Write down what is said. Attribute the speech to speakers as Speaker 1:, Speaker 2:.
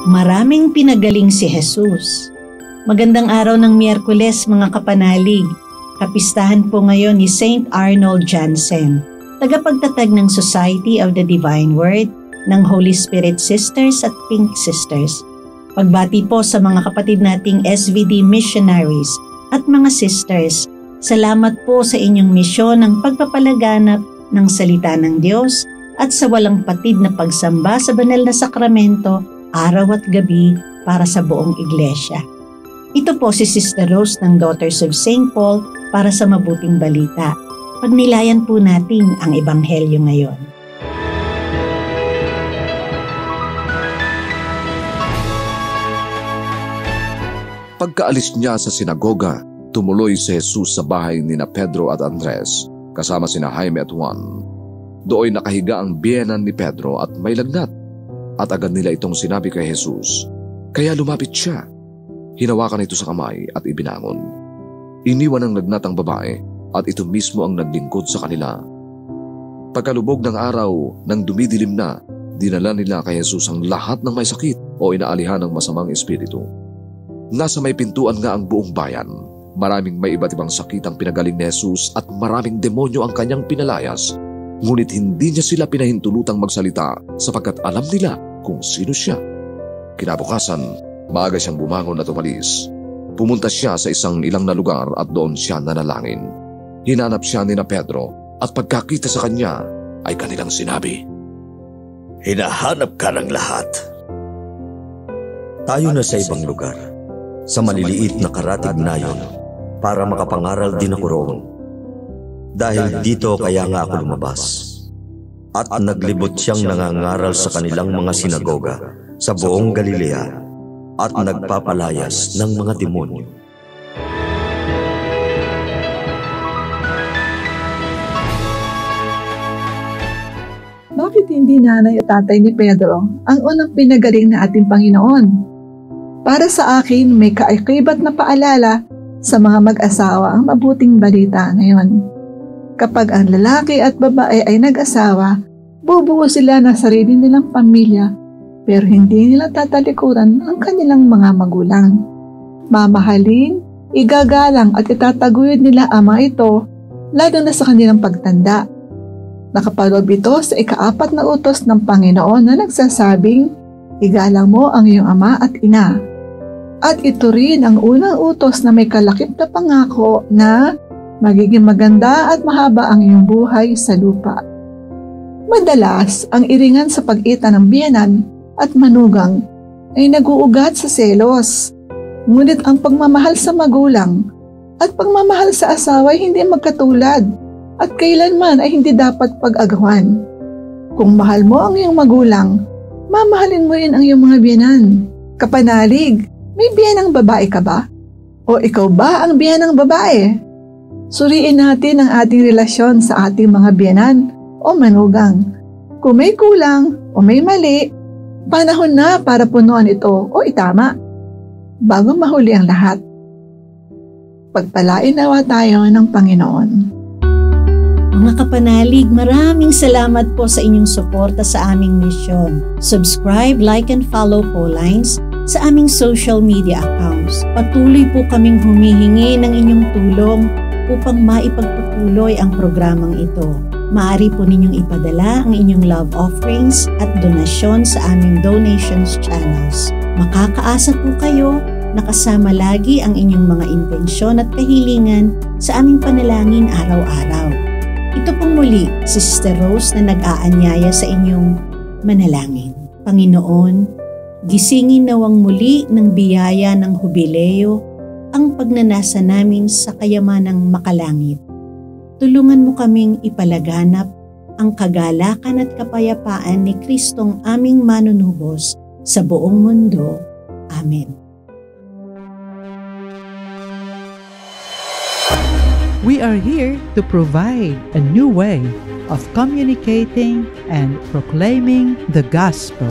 Speaker 1: Maraming pinagaling si Jesus. Magandang araw ng Miyerkules mga kapanalig. Kapistahan po ngayon ni Saint Arnold Jansen, tagapagtatag ng Society of the Divine Word, ng Holy Spirit Sisters at Pink Sisters. Pagbati po sa mga kapatid nating SVD missionaries at mga sisters. Salamat po sa inyong misyon ng pagpapalaganap ng salita ng Diyos at sa walang patid na pagsamba sa banal na sakramento araw at gabi para sa buong iglesia. Ito po si Sister Rose ng Daughters of St. Paul para sa mabuting balita. Pagnilayan po natin ang Ebanghelyo ngayon.
Speaker 2: Pagkaalis niya sa sinagoga, tumuloy si Jesus sa bahay nina Pedro at Andres, kasama sina Jaime at Juan. Doon nakahiga ang biyenan ni Pedro at may lagnat, at agad nila itong sinabi kay Jesus. Kaya lumapit siya. Hinawakan ito sa kamay at ibinangon. Iniwan ng lagnat ang babae at ito mismo ang naglingkod sa kanila. Pagkalubog ng araw, nang dumidilim na, dinala nila kay Jesus ang lahat ng may sakit o inaalihan ng masamang espiritu. Nasa may pintuan nga ang buong bayan. Maraming may iba't ibang sakit ang pinagaling ni Jesus at maraming demonyo ang kanyang pinalayas. Ngunit hindi niya sila pinahintulutang magsalita sapagkat alam nila kung sino siya. Kinabukasan, maaga siyang bumangon at umalis. Pumunta siya sa ilang na lugar at doon siya nanalangin. Hinanap siya ni Pedro at pagkakita sa kanya ay kanilang sinabi,
Speaker 3: Hinahanap ka ng lahat. Tayo na sa ibang lugar, sa maliliit na karatig na yon, para makapangaral din ako roon. Dahil dito kaya nga ako lumabas. At naglibot siyang nangangaral sa kanilang mga sinagoga sa buong Galilea at nagpapalayas ng mga demonyo.
Speaker 4: Bakit hindi nanay at tatay ni Pedro ang unang pinagaling na ating Panginoon? Para sa akin, may kaakibat na paalala sa mga mag-asawa ang mabuting balita ngayon. Kapag ang lalaki at babae ay nag-asawa, bubuo sila ng sarili nilang pamilya, pero hindi nila tatalikuran ang kanilang mga magulang. Mamahalin, igagalang at itataguyod nila ang mga ito, lalo na sa kanilang pagtanda. Nakapaloob ito sa ika-4 na utos ng Panginoon na nagsasabing, igalang mo ang iyong ama at ina. At ito rin ang unang utos na may kalakip na pangako na magiging maganda at mahaba ang iyong buhay sa lupa. Madalas, ang iringan sa pagitan ng biyenan at manugang ay naguugat sa selos. Ngunit ang pagmamahal sa magulang at pagmamahal sa asawa ay hindi magkatulad at kailanman ay hindi dapat pag-agawan. Kung mahal mo ang iyong magulang, mamahalin mo rin ang iyong mga biyenan. Kapanalig, may biyenang babae ka ba? O ikaw ba ang biyenang babae? Suriin natin ang ating relasyon sa ating mga biyenan o manugang. Kung may kulang o may mali, panahon na para punuan ito o itama bago mahuli ang lahat. Pagpalain nawa tayo ng Panginoon.
Speaker 1: Mga kapanalig, maraming salamat po sa inyong suporta sa aming misyon. Subscribe, like, and follow po lines sa aming social media accounts. Patuloy po kaming humihingi ng inyong tulong upang maipagpatuloy ang programang ito. Maaari po ninyong ipadala ang inyong love offerings at donasyon sa aming donations channels. Makakaasa po kayo na kasama lagi ang inyong mga intensyon at kahilingan sa aming panalangin araw-araw. Ito pong muli, si Sister Rose na nag-aanyaya sa inyong manalangin. Panginoon, gisingin nawang muli ng biyaya ng hubileo ang pagnanasa namin sa kayamanang makalangit. Tulungan mo kaming ipalaganap ang kagalakan at kapayapaan ni Kristong aming manunubos sa buong mundo. Amen.
Speaker 5: We are here to provide a new way of communicating and proclaiming the gospel.